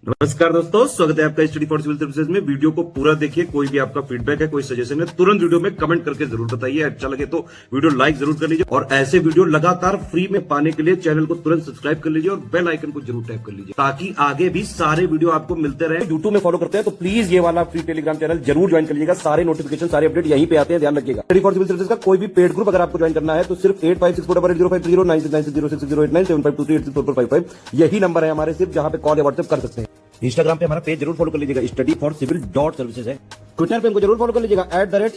नमस्कार दोस्तों, स्वागत है आपका स्टडी फॉर सिविल सर्विसेज में। वीडियो को पूरा देखिए। कोई भी आपका फीडबैक है, कोई सजेशन है, तुरंत वीडियो में कमेंट करके जरूर बताइए। अच्छा लगे तो वीडियो लाइक जरूर कर लीजिए और ऐसे वीडियो लगातार फ्री में पाने के लिए चैनल को तुरंत सब्सक्राइब कर लीजिए और बेल आइकन को जरूर टैप कर लीजिए ताकि आगे भी सारे वीडियो आपको मिलते रहे। यूट्यूब में फॉलो करते हैं तो प्लीज ये वाला फ्री टेलीग्राम चैनल जरूर ज्वाइन कर लीजिएगा। सारे नोटिफिकेशन, सारे अपडेट यहीं पे आते हैं, ध्यान रखिएगा। स्टडी फॉर सिविल सर्विसेज का कोई भी पेड ग्रुप अगर आपको ज्वाइन करना है तो सिर्फ 85648096909606089752386455 यही नंबर है हमारे, सिर्फ जहां पे कॉल या व्हाट्सएप कर सकते हैं। इंस्टाग्राम पे हमारा पेज जरूर फॉलो कर लीजिएगा, स्टडी फॉर सिविल .सर्विसेज है। ट्विटर पे हमको जरूर फॉलो कर लीजिएगा,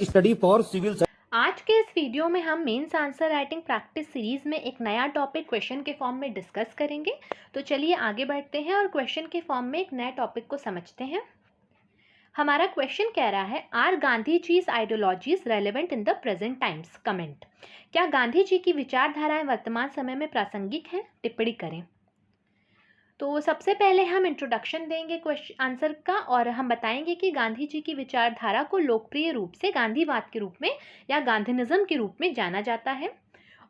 @study for civil। आज के इस वीडियो में हम mains answer writing practice series में एक नया टॉपिक क्वेश्चन के फॉर्म में डिस्कस करेंगे। तो चलिए आगे बढ़ते हैं और क्वेश्चन के फॉर्म में एक नए टॉपिक को समझते हैं। हमारा क्वेश्चन कह रहा है, are Gandhi ji's ideologies relevant in the present times? Comment. क्या गांधी जी की विचारधाराएं वर्तमान समय में प्रासंगिक हैं? टिप्पणी करें। तो सबसे पहले हम इंट्रोडक्शन देंगे क्वेश्चन आंसर का और हम बताएंगे कि गांधी जी की विचारधारा को लोकप्रिय रूप से गांधीवाद के रूप में या गांधीनिज्म के रूप में जाना जाता है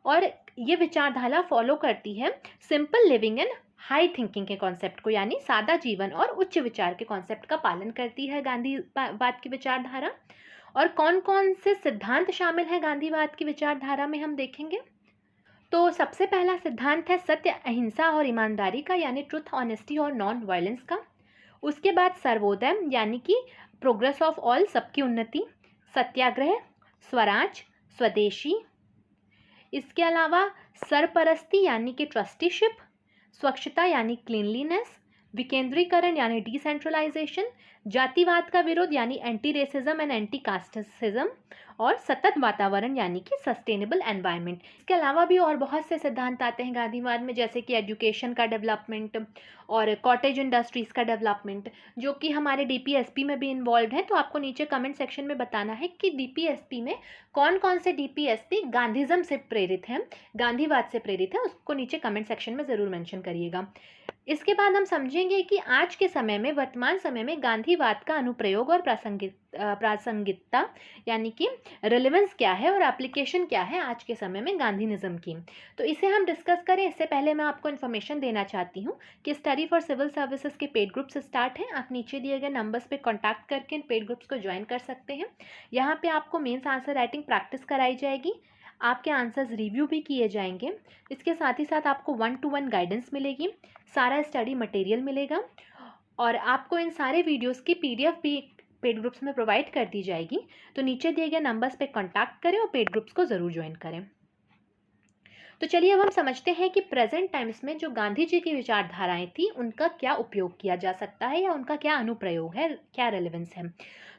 और ये विचारधारा फॉलो करती है simple living and high thinking के कॉन्सेप्ट को, यानी सादा जीवन और उच्च विचार के कॉन्सेप्ट का पालन करती है गांधीवाद की विचारधारा। और कौन कौन से सिद्धांत शामिल हैं गांधीवाद की विचारधारा में हम देखेंगे। तो सबसे पहला सिद्धांत है सत्य, अहिंसा और ईमानदारी का, यानी ट्रुथ, ऑनेस्टी और नॉन वायलेंस का। उसके बाद सर्वोदय यानी कि प्रोग्रेस ऑफ ऑल, सबकी उन्नति। सत्याग्रह, स्वराज, स्वदेशी। इसके अलावा सरपरस्ती यानी कि ट्रस्टीशिप। स्वच्छता यानी क्लीनलीनेस। विकेंद्रीकरण यानी डिसेंट्रलाइजेशन। जातिवाद का विरोध यानी anti racism and anti casteism. और सतत वातावरण यानी कि सस्टेनेबल एनवायरनमेंट। इसके अलावा भी और बहुत से सिद्धांत आते हैं गांधीवाद में, जैसे कि एजुकेशन का डेवलपमेंट और कॉटेज इंडस्ट्रीज़ का डेवलपमेंट, जो कि हमारे डीपीएसपी में भी इन्वॉल्व है। तो आपको नीचे कमेंट सेक्शन में बताना है कि डीपीएसपी में कौन कौन से डीपीएसपी गांधीज्म से प्रेरित हैं, गांधीवाद से प्रेरित है, उसको नीचे कमेंट सेक्शन में ज़रूर मेंशन करिएगा। इसके बाद हम समझेंगे कि आज के समय में, वर्तमान समय में गांधीवाद का अनुप्रयोग और प्रासंगिकता यानी कि रिलेवेंस क्या है और एप्लीकेशन क्या है आज के समय में गांधीनिज्म की। तो इसे हम डिस्कस करें इससे पहले मैं आपको इन्फॉर्मेशन देना चाहती हूँ कि स्टडी फॉर सिविल सर्विसेज के पेड ग्रुप्स स्टार्ट हैं। आप नीचे दिए गए नंबर्स पे कांटेक्ट करके इन पेड ग्रुप्स को ज्वाइन कर सकते हैं। यहाँ पे आपको मेंस आंसर राइटिंग प्रैक्टिस कराई जाएगी, आपके आंसर्स रिव्यू भी किए जाएंगे। इसके साथ ही साथ आपको 1-to-1 गाइडेंस मिलेगी, सारा स्टडी मटेरियल मिलेगा और आपको इन सारे वीडियोस की पीडीएफ भी पेड ग्रुप्स में प्रोवाइड कर दी जाएगी। तो नीचे दिए गए नंबर्स पे कांटेक्ट करें और पेड ग्रुप्स को ज़रूर ज्वाइन करें। तो चलिए अब हम समझते हैं कि प्रेजेंट टाइम्स में जो गांधी जी की विचारधाराएं थी उनका क्या उपयोग किया जा सकता है या उनका क्या अनुप्रयोग है, क्या रेलेवेंस है।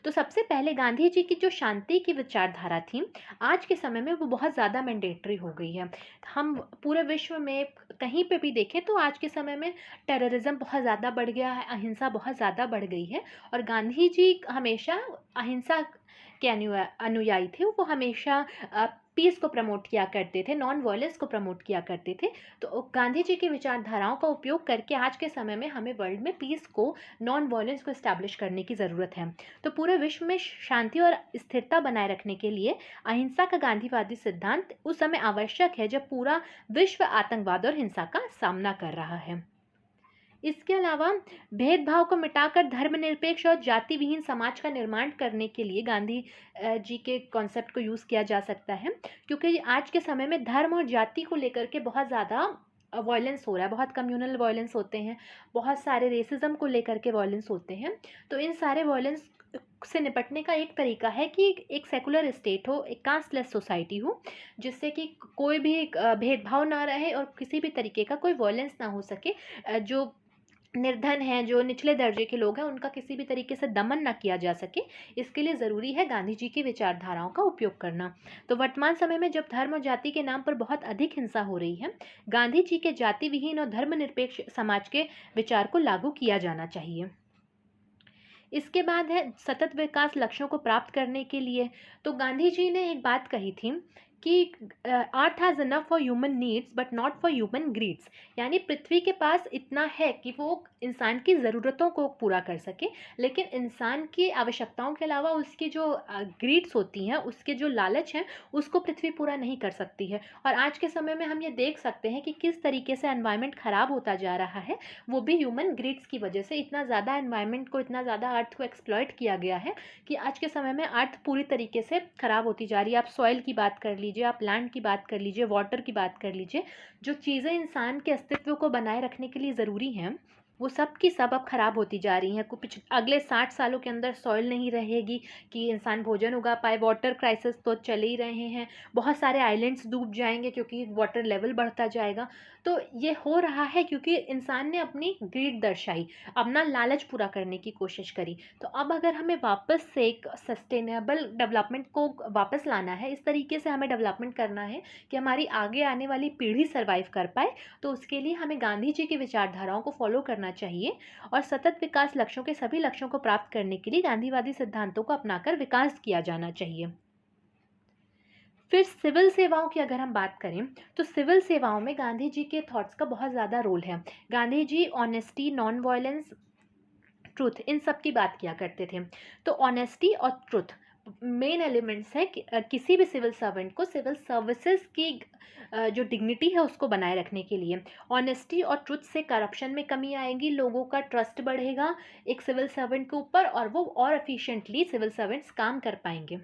तो सबसे पहले गांधी जी की जो शांति की विचारधारा थी आज के समय में वो बहुत ज़्यादा मैंडेटरी हो गई है। हम पूरे विश्व में कहीं पे भी देखें तो आज के समय में टेररिज्म बहुत ज़्यादा बढ़ गया है, अहिंसा बहुत ज़्यादा बढ़ गई है और गांधी जी हमेशा अहिंसा के अनुयायी थे। वो हमेशा पीस को प्रमोट किया करते थे, नॉन वायलेंस को प्रमोट किया करते थे। तो गांधी जी की विचारधाराओं का उपयोग करके आज के समय में हमें वर्ल्ड में पीस को, नॉन वायलेंस को इस्टेब्लिश करने की ज़रूरत है। तो पूरे विश्व में शांति और स्थिरता बनाए रखने के लिए अहिंसा का गांधीवादी सिद्धांत उस समय आवश्यक है जब पूरा विश्व आतंकवाद और हिंसा का सामना कर रहा है। इसके अलावा भेदभाव को मिटाकर धर्मनिरपेक्ष और जाति विहीन समाज का निर्माण करने के लिए गांधी जी के कॉन्सेप्ट को यूज़ किया जा सकता है, क्योंकि आज के समय में धर्म और जाति को लेकर के बहुत ज़्यादा वायलेंस हो रहा है, बहुत कम्युनल वायलेंस होते हैं, बहुत सारे रेसिज्म को लेकर के वायलेंस होते हैं। तो इन सारे वायलेंस से निपटने का एक तरीका है कि एक सेकुलर स्टेट हो, एक कास्टलेस सोसाइटी हो, जिससे कि कोई भी भेदभाव ना रहे और किसी भी तरीके का कोई वायलेंस ना हो सके। जो निर्धन हैं, जो निचले दर्जे के लोग हैं, उनका किसी भी तरीके से दमन ना किया जा सके। इसके लिए ज़रूरी है गांधी जी की विचारधाराओं का उपयोग करना। तो वर्तमान समय में जब धर्म और जाति के नाम पर बहुत अधिक हिंसा हो रही है, गांधी जी के जाति विहीन और धर्मनिरपेक्ष समाज के विचार को लागू किया जाना चाहिए। इसके बाद है सतत विकास लक्ष्यों को प्राप्त करने के लिए। तो गांधी जी ने एक बात कही थी कि अर्थ has enough for human needs but not for human grids, यानी पृथ्वी के पास इतना है कि वो इंसान की ज़रूरतों को पूरा कर सके, लेकिन इंसान की आवश्यकताओं के अलावा उसकी जो ग्रीड्स होती हैं, उसके जो लालच हैं, उसको पृथ्वी पूरा नहीं कर सकती है। और आज के समय में हम ये देख सकते हैं कि किस तरीके से एनवायरनमेंट ख़राब होता जा रहा है, वो भी ह्यूमन ग्रीड्स की वजह से। इतना ज़्यादा एनवायरनमेंट को, इतना ज़्यादा अर्थ को एक्सप्लॉइट किया गया है कि आज के समय में अर्थ पूरी तरीके से ख़राब होती जा रही है। आप सॉइल की बात कर लीजिए, आप लैंड की बात कर लीजिए, वाटर की बात कर लीजिए, जो चीज़ें इंसान के अस्तित्व को बनाए रखने के लिए ज़रूरी हैं, वो सब की सब अब ख़राब होती जा रही हैं। कुछ अगले 60 सालों के अंदर सॉइल नहीं रहेगी कि इंसान भोजन उगा पाए। वाटर क्राइसिस तो चले ही रहे हैं, बहुत सारे आइलैंड्स डूब जाएंगे क्योंकि वाटर लेवल बढ़ता जाएगा। तो ये हो रहा है क्योंकि इंसान ने अपनी ग्रीड दर्शाई, अपना लालच पूरा करने की कोशिश करी। तो अब अगर हमें वापस से एक सस्टेनेबल डेवलपमेंट को वापस लाना है, इस तरीके से हमें डेवलपमेंट करना है कि हमारी आगे आने वाली पीढ़ी सर्वाइव कर पाए, तो उसके लिए हमें गांधी जी की विचारधाराओं को फॉलो करना चाहिए और सतत विकास लक्ष्यों के सभी लक्ष्यों को प्राप्त करने के लिए गांधीवादी सिद्धांतों को अपनाकर विकास किया जाना चाहिए। फिर सिविल सेवाओं की अगर हम बात करें तो सिविल सेवाओं में गांधी जी के थॉट्स का बहुत ज़्यादा रोल है। Gandhi ji honesty, non violence, truth, इन सब की बात किया करते थे। तो ऑनेस्टी और ट्रुथ मेन एलिमेंट्स है कि किसी भी सिविल सर्वेंट को सिविल सर्विसेज की जो डिग्निटी है उसको बनाए रखने के लिए। ऑनेस्टी और ट्रुथ से करप्शन में कमी आएगी, लोगों का ट्रस्ट बढ़ेगा एक सिविल सर्वेंट के ऊपर और वो और एफिशिएंटली सिविल सर्वेंट्स काम कर पाएंगे।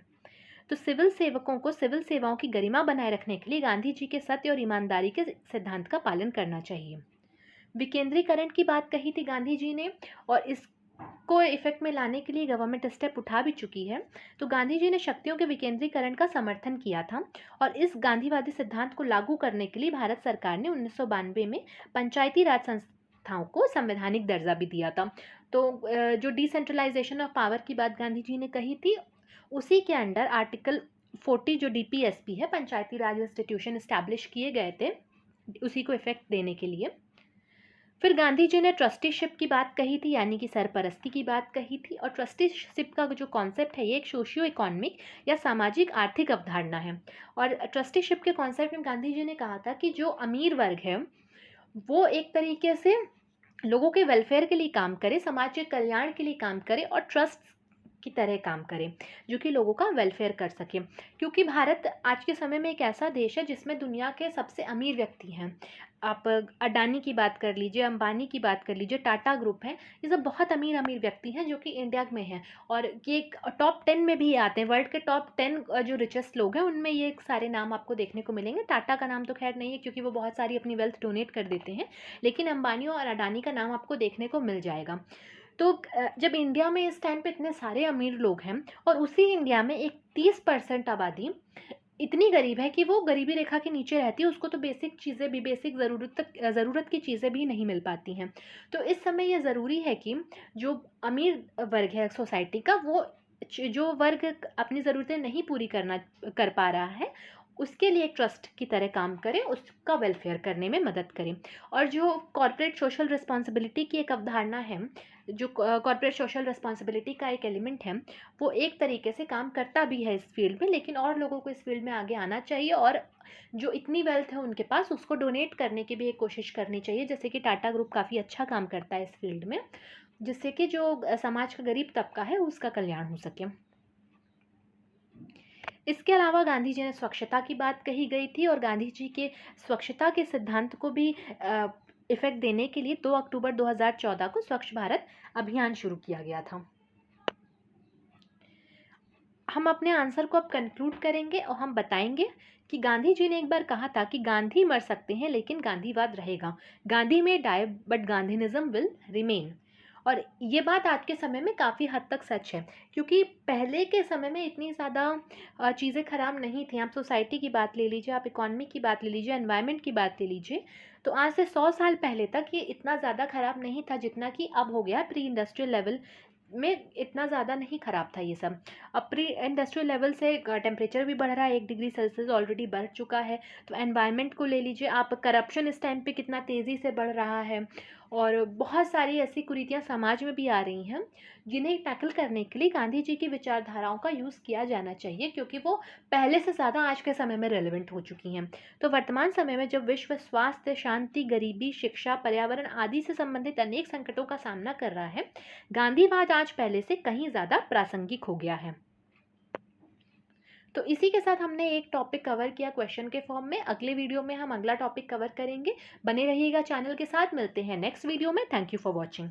तो सिविल सेवकों को सिविल सेवाओं की गरिमा बनाए रखने के लिए गांधी जी के सत्य और ईमानदारी के सिद्धांत का पालन करना चाहिए। विकेंद्रीकरण की बात कही थी गांधी जी ने और इसको इफेक्ट में लाने के लिए गवर्नमेंट स्टेप उठा भी चुकी है। तो गांधी जी ने शक्तियों के विकेंद्रीकरण का समर्थन किया था और इस गांधीवादी सिद्धांत को लागू करने के लिए भारत सरकार ने 1992 में पंचायती राज संस्थाओं को संवैधानिक दर्जा भी दिया था। तो जो डिसेंट्रलाइजेशन ऑफ पावर की बात गांधी जी ने कही थी, उसी के अंडर आर्टिकल 40 जो DPSP है, पंचायती राज इंस्टीट्यूशन इस्टेब्लिश किए गए थे उसी को इफेक्ट देने के लिए। फिर गांधी जी ने ट्रस्टीशिप की बात कही थी, यानी कि सरपरस्ती की बात कही थी। और ट्रस्टीशिप का जो कॉन्सेप्ट है ये एक सोशियो इकोनॉमिक या सामाजिक आर्थिक अवधारणा है। और ट्रस्टीशिप के कॉन्सेप्ट में गांधी जी ने कहा था कि जो अमीर वर्ग है वो एक तरीके से लोगों के वेलफेयर के लिए काम करे, समाज के कल्याण के लिए काम करे और ट्रस्ट की तरह काम करे जो कि लोगों का वेलफेयर कर सके। क्योंकि भारत आज के समय में एक ऐसा देश है जिसमें दुनिया के सबसे अमीर व्यक्ति हैं। आप अडानी की बात कर लीजिए, अंबानी की बात कर लीजिए, टाटा ग्रुप है, ये सब बहुत अमीर अमीर व्यक्ति हैं जो कि इंडिया में हैं और ये टॉप 10 में भी आते हैं। वर्ल्ड के टॉप 10 जो रिचेस्ट लोग हैं उनमें ये सारे नाम आपको देखने को मिलेंगे। टाटा का नाम तो खैर नहीं है क्योंकि वो बहुत सारी अपनी वेल्थ डोनेट कर देते हैं, लेकिन अंबानी और अडानी का नाम आपको देखने को मिल जाएगा। तो जब इंडिया में इस टाइम पे इतने सारे अमीर लोग हैं और उसी इंडिया में एक 30% आबादी इतनी गरीब है कि वो गरीबी रेखा के नीचे रहती है, उसको तो बेसिक चीज़ें भी, बेसिक ज़रूरत की चीज़ें भी नहीं मिल पाती हैं। तो इस समय ये ज़रूरी है कि जो अमीर वर्ग है सोसाइटी का, वो जो वर्ग अपनी ज़रूरतें नहीं पूरी कर पा रहा है उसके लिए एक ट्रस्ट की तरह काम करें, उसका वेलफेयर करने में मदद करें। और जो कॉर्पोरेट सोशल रिस्पॉन्सिबिलिटी की एक अवधारणा है, जो कॉर्पोरेट सोशल रिस्पॉन्सिबिलिटी का एक एलिमेंट है, वो एक तरीके से काम करता भी है इस फील्ड में, लेकिन और लोगों को इस फील्ड में आगे आना चाहिए और जो इतनी वेल्थ है उनके पास उसको डोनेट करने की भी एक कोशिश करनी चाहिए। जैसे कि टाटा ग्रुप काफ़ी अच्छा काम करता है इस फील्ड में, जिससे कि जो समाज का गरीब तबका है उसका कल्याण हो सके। इसके अलावा गांधी जी ने स्वच्छता की बात कही गई थी और गांधी जी के स्वच्छता के सिद्धांत को भी इफेक्ट देने के लिए 2 अक्टूबर 2014 को स्वच्छ भारत अभियान शुरू किया गया था। हम अपने आंसर को अब कंक्लूड करेंगे और हम बताएंगे कि गांधी जी ने एक बार कहा था कि गांधी मर सकते हैं लेकिन गांधीवाद रहेगा। गांधी में डाई बट गांधीनिज्म विल रिमेन। और ये बात आज के समय में काफ़ी हद तक सच है क्योंकि पहले के समय में इतनी ज़्यादा चीज़ें ख़राब नहीं थी। आप सोसाइटी की बात ले लीजिए, आप इकॉनमी की बात ले लीजिए, एनवायरनमेंट की बात ले लीजिए, तो आज से 100 साल पहले तक ये इतना ज़्यादा ख़राब नहीं था जितना कि अब हो गया। प्री इंडस्ट्रियल लेवल में इतना ज़्यादा नहीं ख़राब था ये सब। अब प्री इंडस्ट्रियल लेवल से टेम्परेचर भी बढ़ रहा है, 1 डिग्री सेल्सियस ऑलरेडी बढ़ चुका है। तो एनवायरनमेंट को ले लीजिए आप, करप्शन इस टाइम पे कितना तेज़ी से बढ़ रहा है और बहुत सारी ऐसी कुरीतियाँ समाज में भी आ रही हैं जिन्हें टैकल करने के लिए गांधी जी की विचारधाराओं का यूज़ किया जाना चाहिए, क्योंकि वो पहले से ज़्यादा आज के समय में रेलेवेंट हो चुकी हैं। तो वर्तमान समय में जब विश्व स्वास्थ्य, शांति, गरीबी, शिक्षा, पर्यावरण आदि से संबंधित अनेक संकटों का सामना कर रहा है, गांधीवाद आज पहले से कहीं ज़्यादा प्रासंगिक हो गया है। तो इसी के साथ हमने एक टॉपिक कवर किया क्वेश्चन के फॉर्म में। अगले वीडियो में हम अगला टॉपिक कवर करेंगे। बने रहिएगा चैनल के साथ। मिलते हैं नेक्स्ट वीडियो में। Thank you for watching.